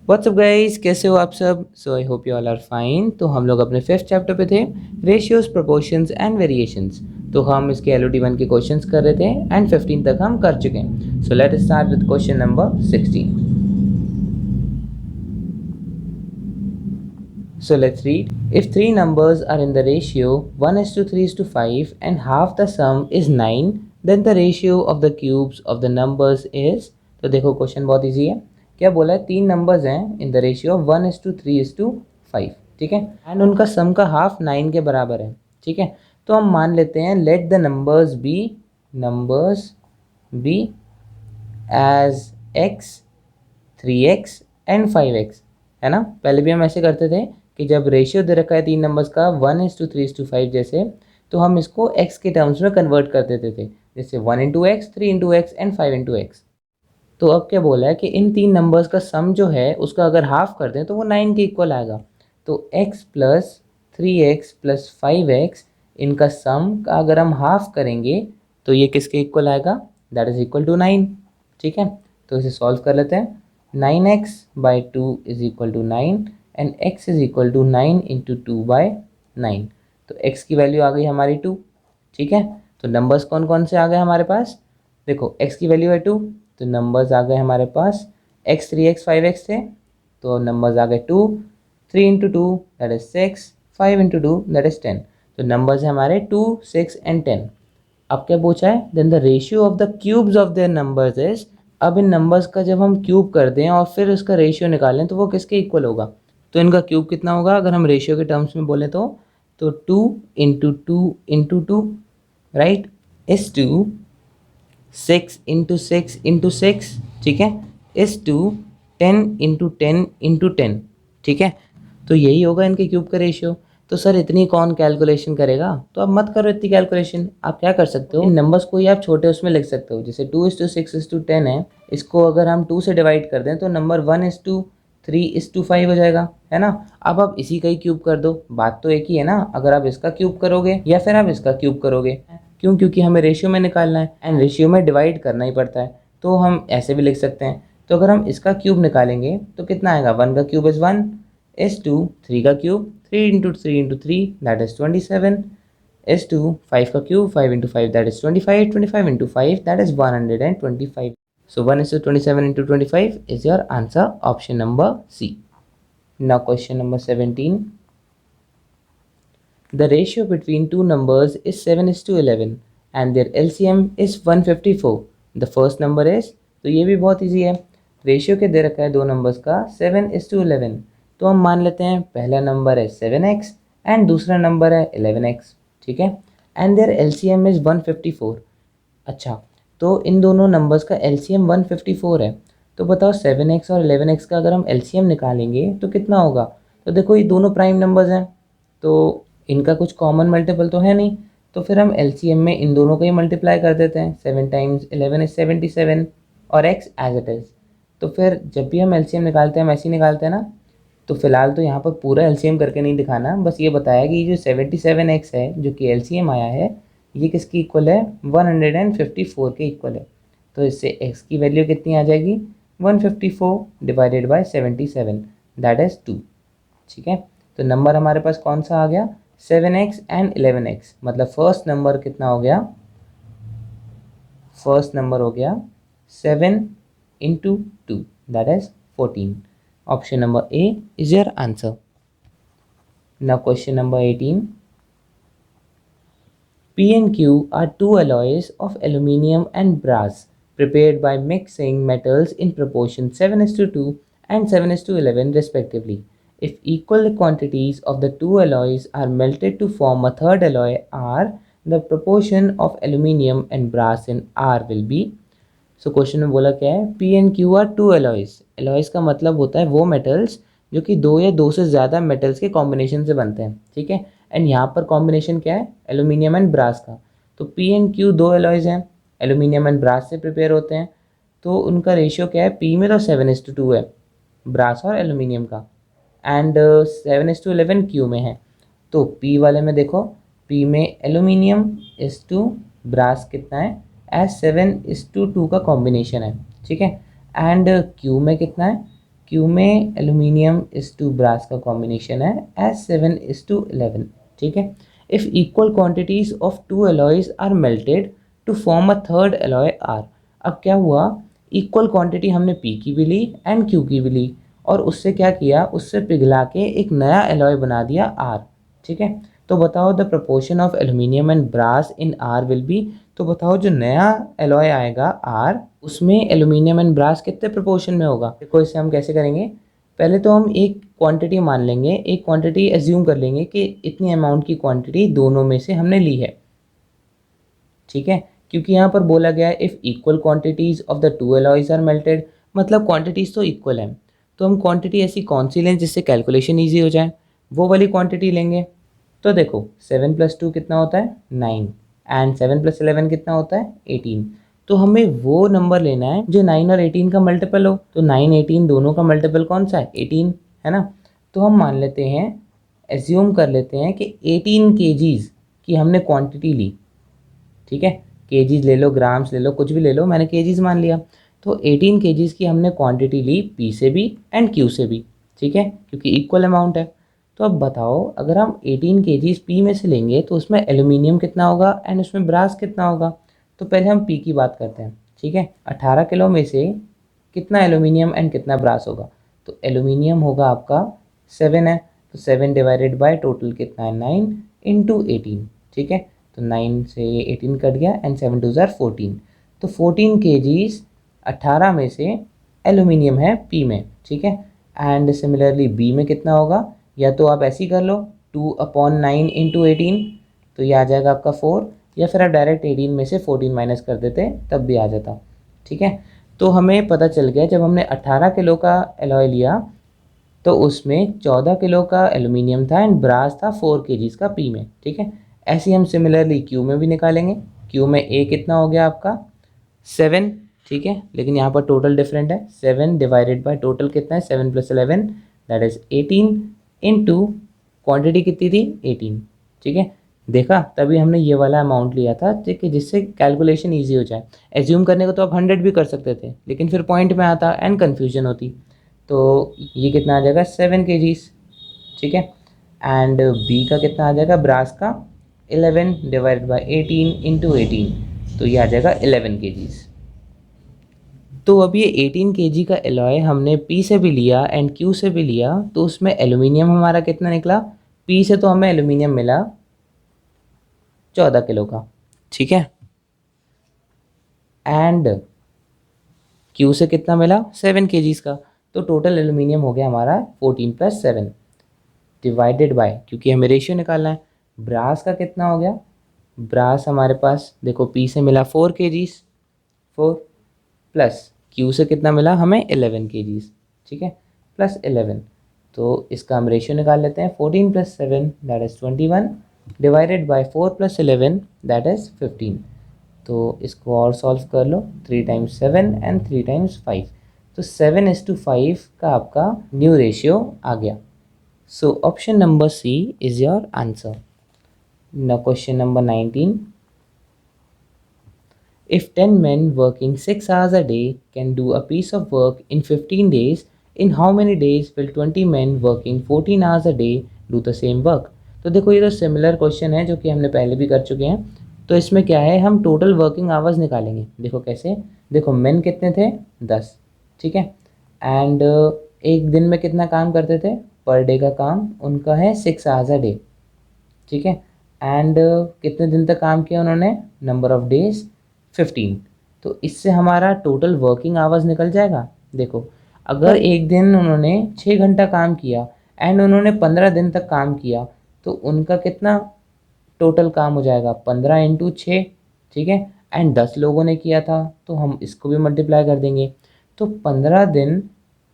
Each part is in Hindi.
व्हाट्सअप गाइस, कैसे हो आप सब। So I hope you all are fine. तो हम लोग अपने फिफ्थ चैप्टर पे थे, रेशियोज, प्रोपोर्शंस एंड वेरिएशंस। तो हम इसके LOD 1 के क्वेश्चंस कर रहे थे एंड 15 तक हम कर चुके हैं। So let us start with question number 16. So let's read. If three numbers are in the ratio 1:3:5 and half the sum is 9, then the ratio of the cubes of the numbers is। तो देखो क्वेश्चन बहुत इजी है। क्या बोला है, तीन नंबर्स हैं इन द रेशियो 1:3:5, ठीक है, एंड उनका सम का हाफ 9 के बराबर है, ठीक है। तो हम मान लेते हैं let the numbers be as x, 3x and 5x, है ना। पहले भी हम ऐसे करते थे कि जब रेशियो दे रखा है तीन नंबर्स का 1:3:5 जैसे, तो हम इसको x के टर्म्स में कन्वर्ट कर देते थे, जैसे 1 x, 3 x एंड 5 x। तो अब क्या बोला है कि इन तीन नंबर्स का सम जो है उसका अगर हाफ कर दें तो वो 9 के इक्वल आएगा। तो x plus 3x plus 5x, इनका सम का अगर हम हाफ करेंगे तो ये किसके इक्वल आएगा, दैट इज इक्वल टू 9, ठीक है। तो इसे सॉल्व कर लेते हैं। 9x/2 is equal to 9 and x is equal to 9 into 2/9। तो x की वैल्यू आ गई हमारी 2, ठीक है। तो नंबर्स कौन कौन से आ गए हमारे पास, देखो x की वैल्यू है 2, तो नंबर्स आ गए हमारे पास x, 3x, 5x थे, तो नंबर्स आ गए 2, 3 into 2 that is 6, 5 into 2 that is 10। तो नंबर्स हैं हमारे 2, 6 एंड 10। अब क्या पूछा है, then the ratio of the cubes of their numbers is. अब इन नंबर्स का जब हम क्यूब कर दें और फिर उसका रेशियो निकालें तो वो किसके इक्वल होगा। तो इनका क्यूब कितना होगा अगर हम रेशियो के टर्म्स में बोले तो 2 into 2 into 2, right, is 2, 6 into 6 into 6, ठीक है, इज 2, 10 इंटू 10 इंटू 10, ठीक है। तो यही होगा इनके क्यूब का रेशियो। तो सर इतनी कौन कैलकुलेशन करेगा, तो अब मत करो इतनी कैलकुलेशन। आप क्या कर सकते हो, इन नंबर्स को ही आप छोटे उसमें लिख सकते हो, जैसे 2:6:10 है, इसको अगर हम 2 से डिवाइड कर दें तो नंबर 1:3:5 हो जाएगा, है ना। अब आप इसी का ही क्यूब कर दो, बात तो एक ही है ना। अगर आप इसका क्यूब करोगे या फिर आप इसका क्यूब करोगे, क्यों, क्योंकि हमें रेशियो में निकालना है एंड रेशियो में डिवाइड करना ही पड़ता है, तो हम ऐसे भी लिख सकते हैं। तो अगर हम इसका क्यूब निकालेंगे तो कितना आएगा, 1 का क्यूब इज़ 1, इज 2, 3 का cube 3 into 3 into 3 that is 27, is 2, 5 का cube 5 into 5 that is 25, 25 into 5 that is 125। So 1:27 into 25 is your answer, option number C. Now question number 17. The ratio between two numbers is 7:11 and their LCM is 154. The first number is, तो ये भी बहुत इजी है। रेशियो के दे रखा है दो नंबर्स का 7:11, तो हम मान लेते हैं पहला नंबर है 7x एंड दूसरा नंबर है 11x, ठीक है। And their LCM is 154। अच्छा, तो इन दोनों नंबर्स का LCM 154 है। तो बताओ 7x और 11x का अगर हम LCM निकालेंगे तो कितना होगा। तो देखो ये दोनों प्राइम नंबर्स हैं, तो इनका कुछ कॉमन मल्टीपल तो है नहीं, तो फिर हम LCM में इन दोनों को ही मल्टीप्लाई कर देते हैं। 7 टाइम्स 11 इज 77 और x एज इट इज़। तो फिर जब भी हम LCM निकालते हैं हम ऐसे ही निकालते हैं ना। तो फिलहाल तो यहाँ पर पूरा LCM करके नहीं दिखाना, बस ये बताया कि ये जो 77x है जो कि LCM आया है, ये किसकी इक्वल है, 154 के इक्वल है। तो इससे x की वैल्यू कितनी आ जाएगी, 154 डिवाइडेड बाय 77 दैट इज़ 2, ठीक है। तो नंबर हमारे पास कौन सा आ गया, 7x एंड 11x, मतलब फर्स्ट नंबर कितना हो गया, फर्स्ट नंबर हो गया 7 into 2 that is 14। Option number A is your answer. Now question number 18. P and Q are two alloys of aluminium and brass prepared by mixing metals in proportion 7:2 and 7:11 respectively. If equal quantities of the two alloys are melted to form a third alloy R, the proportion of aluminium and brass in R will be। So question में बोला क्या है, P and Q are two alloys. Alloys का मतलब होता है वो मेटल्स जो कि दो या दो से ज़्यादा मेटल्स के कॉम्बिनेशन से बनते हैं, ठीक है। एंड यहाँ पर कॉम्बिनेशन क्या है, एल्यूमिनियम एंड ब्रास का। तो पी एंड क्यू दो एलॉयज हैं, एल्यूमिनियम एंड ब्रास से प्रिपेयर होते हैं, तो उनका रेशियो क्या है, पी में तो 7:2 है ब्रास और एल्यूमिनियम का, एंड 7:11 क्यू में है। तो पी वाले में देखो, पी में एल्यूमिनियम इज टू ब्रास कितना है, एज 7:2 का कॉम्बिनेशन है, ठीक है। एंड क्यू में कितना है, क्यू में एल्यूमिनियम इस टू ब्रास का कॉम्बिनेशन है एज 7:11, ठीक है। If equal quantities of two alloys are melted to form a third alloy R. अब क्या हुआ, इक्वल क्वांटिटी हमने पी की भी ली एंड क्यू की भी ली, और उससे क्या किया, उससे पिघला के एक नया एलॉय बना दिया आर, ठीक है। तो बताओ the proportion of aluminium and brass in R will be. तो बताओ जो नया एलॉय आएगा आर, उसमें एल्यूमिनियम एंड ब्रास कितने प्रोपोर्शन में होगा। देखो इसे हम कैसे करेंगे, पहले तो हम एक क्वांटिटी मान लेंगे, एक क्वांटिटी एज्यूम कर लेंगे कि इतनी अमाउंट की क्वांटिटी दोनों में से हमने ली है, ठीक है। क्योंकि यहाँ पर बोला गया है if equal quantities of the two alloys are melted, मतलब क्वांटिटीज तो इक्वल हैं, तो हम क्वांटिटी ऐसी कौन सी लें जिससे कैलकुलेशन ईजी हो जाए, वो वाली क्वांटिटी लेंगे। तो देखो 7+2 कितना होता है 9, एंड 7+11 कितना होता है 18। तो हमें वो नंबर लेना है जो 9 और 18 का मल्टीपल हो। तो 9 18 दोनों का मल्टीपल कौन सा है 18, है ना। तो हम मान लेते हैं, एज्यूम कर लेते हैं कि 18 केजीज की हमने क्वांटिटी ली, ठीक है। केजीज ले लो, ग्राम्स ले लो, कुछ भी ले लो, मैंने केजीज मान लिया। तो 18 केजीज की हमने क्वांटिटी ली पी से भी एंड क्यू से भी, ठीक है, क्योंकि इक्वल अमाउंट है। तो अब बताओ अगर हम 18 केजीज पी में से लेंगे तो उसमें एल्यूमिनियम कितना होगा एंड उसमें ब्रास कितना होगा। तो पहले हम पी की बात करते हैं, ठीक है। 18 किलो में से कितना एल्यूमिनियम एंड कितना ब्रास होगा। तो एल्यूमिनियम होगा आपका 7 है, तो 7 डिवाइडेड बाय टोटल कितना है 9 इंटू 18, ठीक है। तो 9 से 18 कट गया एंड 7 2 ज़ार 14। तो 14 केजीज 18 में से एल्यूमिनियम है पी में, ठीक है। एंड सिमिलरली बी में कितना होगा, या तो आप ऐसे ही कर लो 2/9 इंटू 18, तो ये आ जाएगा आपका 4, या फिर आप डायरेक्ट 18 में से 14 माइनस कर देते तब भी आ जाता, ठीक है। तो हमें पता चल गया जब हमने 18 किलो का एलॉय लिया तो उसमें 14 किलो का एल्यूमिनियम था एंड ब्रास था 4 केजीज का पी में, ठीक है। ऐसे ही हम सिमिलरली क्यू में भी निकालेंगे। क्यू में ए कितना हो गया आपका 7, ठीक है, लेकिन यहाँ पर टोटल डिफरेंट है। 7 डिवाइडेड बाय टोटल कितना है 7+11 दैट इज 18 इंटू क्वान्टिटी कितनी थी 18, ठीक है। देखा, तभी हमने ये वाला अमाउंट लिया था, ठीक है, जिससे कैलकुलेशन ईजी हो जाए। एज्यूम करने को तो आप 100 भी कर सकते थे, लेकिन फिर पॉइंट में आता एंड कन्फ्यूजन होती। तो ये कितना आ जाएगा 7 केजीज, ठीक है। एंड बी का कितना आ जाएगा ब्रास का 11 डिवाइडेड बाय 18 इंटू 18, तो ये आ जाएगा 11 केजीज। तो अब ये 18 केजी का एलॉय हमने पी से भी लिया एंड क्यू से भी लिया, तो उसमें एल्यूमिनियम हमारा कितना निकला, पी से तो हमें एल्यूमिनियम मिला 14 किलो का, ठीक है। एंड क्यू से कितना मिला 7 केजीज का, तो टोटल एल्यूमिनियम हो गया हमारा 14 + 7 डिवाइडेड बाय, क्योंकि हमें रेशियो निकालना है, ब्रास का कितना हो गया। ब्रास हमारे पास देखो पी से मिला 4 केजीज, 4 प्लस क्यू से कितना मिला हमें 11 केजीज, ठीक है, प्लस 11। तो इसका हम रेशियो निकाल लेते हैं, 14 + 7 that is 21 divided by 4 + 11 that is 15। तो इसको और सॉल्व कर लो, 3 × 7 एंड 3 × 5, तो 7:5 का आपका न्यू रेशियो आ गया। So option number C is your answer. Now question number 19. If 10 men working 6 hours a day can do a piece of work in 15 days, in how many days will 20 men working 14 hours a day do the same work? तो देखो ये तो सिमिलर क्वेश्चन है जो कि हमने पहले भी कर चुके हैं। तो इसमें क्या है, हम टोटल वर्किंग आवर्स निकालेंगे। देखो कैसे, देखो मेन कितने थे 10, ठीक है, एंड एक दिन में कितना काम करते थे, पर डे का काम उनका है 6 hours a day, ठीक है। एंड कितने दिन तक काम किया उन्होंने, नंबर ऑफ डेज 15। तो इससे हमारा टोटल वर्किंग आवर्स निकल जाएगा। देखो अगर एक दिन उन्होंने 6 घंटा काम किया एंड उन्होंने 15 दिन तक काम किया, तो उनका कितना टोटल काम हो जाएगा 15 × 6, ठीक है। एंड 10 लोगों ने किया था तो हम इसको भी मल्टीप्लाई कर देंगे। तो 15 दिन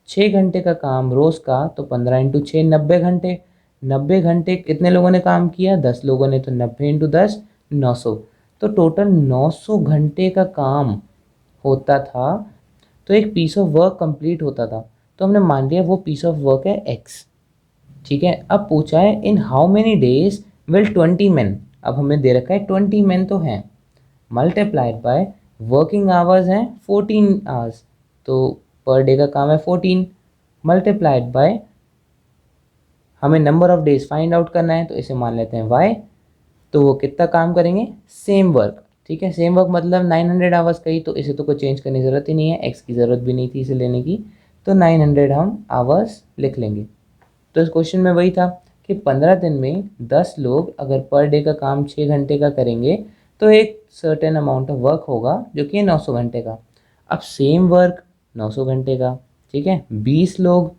6 घंटे का काम रोज़ का, तो 15 × 6 90 घंटे। 90 घंटे कितने लोगों ने काम किया, 10 लोगों ने, तो 90 × 10 900। तो टोटल 900 घंटे का काम होता था, तो एक पीस ऑफ वर्क कंप्लीट होता था। तो हमने मान लिया वो पीस ऑफ वर्क है x, ठीक है। अब पूछा है in how many days will 20 man, अब हमें दे रखा है 20 मैन तो हैं, मल्टीप्लाइड बाय वर्किंग आवर्स हैं 14 आवर्स, तो पर डे का काम है 14, मल्टीप्लाइड बाय, हमें number of days find out करना है तो इसे मान लेते हैं y। तो वो कितना काम करेंगे, सेम वर्क, ठीक है। सेम वर्क मतलब 900 आवर्स कही, तो इसे तो कोई चेंज करने की ज़रूरत ही नहीं है, x की ज़रूरत भी नहीं थी इसे लेने की, तो 900 हम आवर्स लिख लेंगे। तो इस क्वेश्चन में वही था कि 15 दिन में 10 लोग अगर पर डे का काम 6 घंटे का करेंगे तो एक सर्टेन अमाउंट ऑफ वर्क होगा जो कि 900 घंटे का। अब सेम वर्क 900 घंटे का, ठीक है, 20 लोग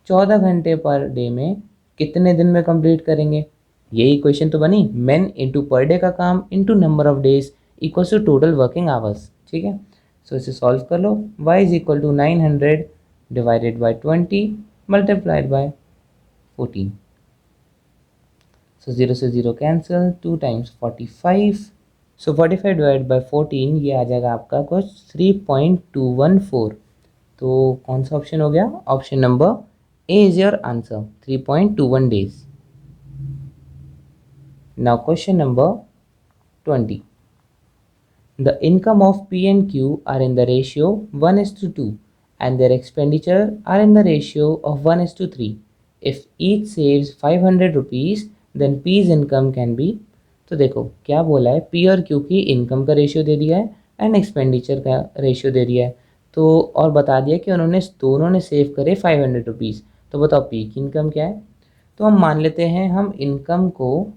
14 घंटे पर डे में कितने दिन में कंप्लीट करेंगे, यही क्वेश्चन तो बनी। मेन इंटू पर डे का काम into number of days equals to total working hours, ठीक है। सो इसे सॉल्व कर लो, y is equal to 900 divided by 20 multiplied by 14। So 0 से 0 cancel, 2 times 45, so 45 divide by 14 ये आ जाएगा आपका कुछ 3.214। तो कौन सा ऑप्शन हो गया, option number A is your answer, 3.21 days. Now question number 20, the income of P and Q are in the ratio 1:2 and their expenditure are in the ratio of 1:3. If each saves 500 rupees, then P's income can be। तो देखो क्या बोला है, P और Q की इनकम का रेशियो दे दिया है एंड एक्सपेंडिचर का रेशियो दे दिया है, तो और बता दिया कि उन्होंने दोनों ने सेव करे 500 रुपीज़। तो बताओ P की इनकम क्या है। तो हम मान लेते हैं हम इनकम को,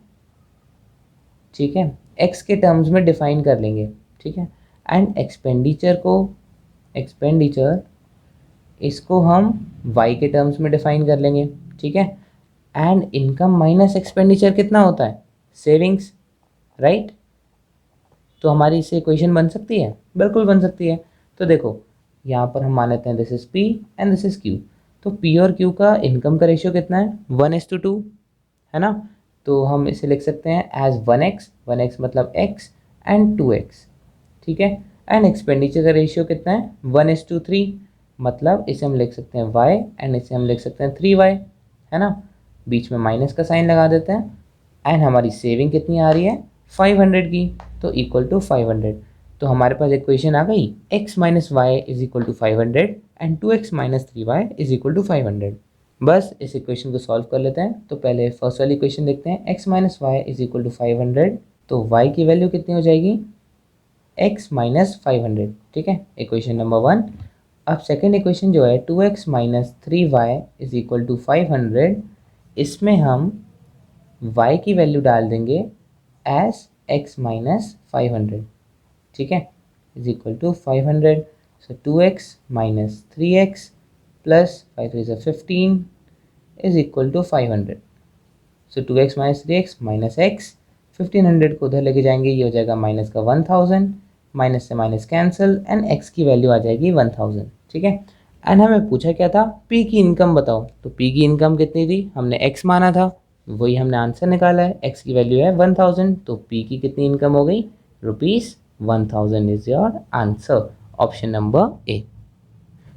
ठीक है, एक्स के टर्म्स में डिफाइन कर लेंगे, ठीक है, एंड एक्सपेंडिचर इसको हम वाई के टर्म्स में डिफाइन कर लेंगे, ठीक है। एंड इनकम माइनस एक्सपेंडिचर कितना होता है, सेविंग्स, राइट। तो हमारी इससे इक्वेशन बन सकती है, बिल्कुल बन सकती है। तो देखो यहाँ पर हम मान लेते हैं this is P and this is Q. तो पी और क्यू का इनकम का रेशियो कितना है, 1:2, है ना। तो हम इसे लिख सकते हैं एज 1x, 1x मतलब x एंड 2x, ठीक है। एंड एक्सपेंडिचर का रेशियो कितना है, 1:3, मतलब इसे हम लिख सकते हैं y एंड इसे हम लिख सकते हैं 3y, है ना। बीच में माइनस का साइन लगा देते हैं। एंड हमारी सेविंग कितनी आ रही है, 500 की, तो इक्वल टू 500। तो हमारे पास इक्वेशन आ गई, x minus y is equal to 500 and 2x minus 3y is equal to 500। बस इस इक्वेशन को सॉल्व कर लेते हैं। तो पहले फर्स्ट वाली इक्वेशन देखते हैं, x minus y is equal to 500, तो y की वैल्यू कितनी हो जाएगी, x माइनस 500, ठीक है, इक्वेशन नंबर 1। अब सेकेंड इक्वेशन जो है 2x minus 3y is equal to 500, इसमें हम y की वैल्यू डाल देंगे एज x माइनस 500, ठीक है, is equal to 500। So 2x minus 3x plus 5 3 15 is equal to 500। So 2x minus 3x minus x, 1500 को उधर लेके जाएंगे, ये हो जाएगा माइनस का 1000, माइनस से माइनस कैंसिल एंड x की वैल्यू आ जाएगी 1000, ठीक है। एंड हमें पूछा क्या था, p की इनकम बताओ। तो p की इनकम कितनी थी, हमने x माना था, वही हमने आंसर निकाला है, x की वैल्यू है 1000, तो p की कितनी इनकम हो गई, ₹1000 is your answer, option number A.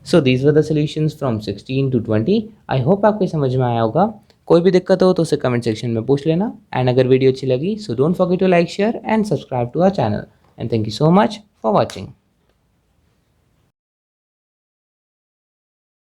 So these were the solutions from 16 to 20। I hope आपको समझ में आया होगा। कोई भी दिक्कत हो तो उसे कमेंट सेक्शन में पूछ लेना। एंड अगर वीडियो अच्छी लगी so don't forget to like, share and subscribe to our channel. And thank you so much for watching.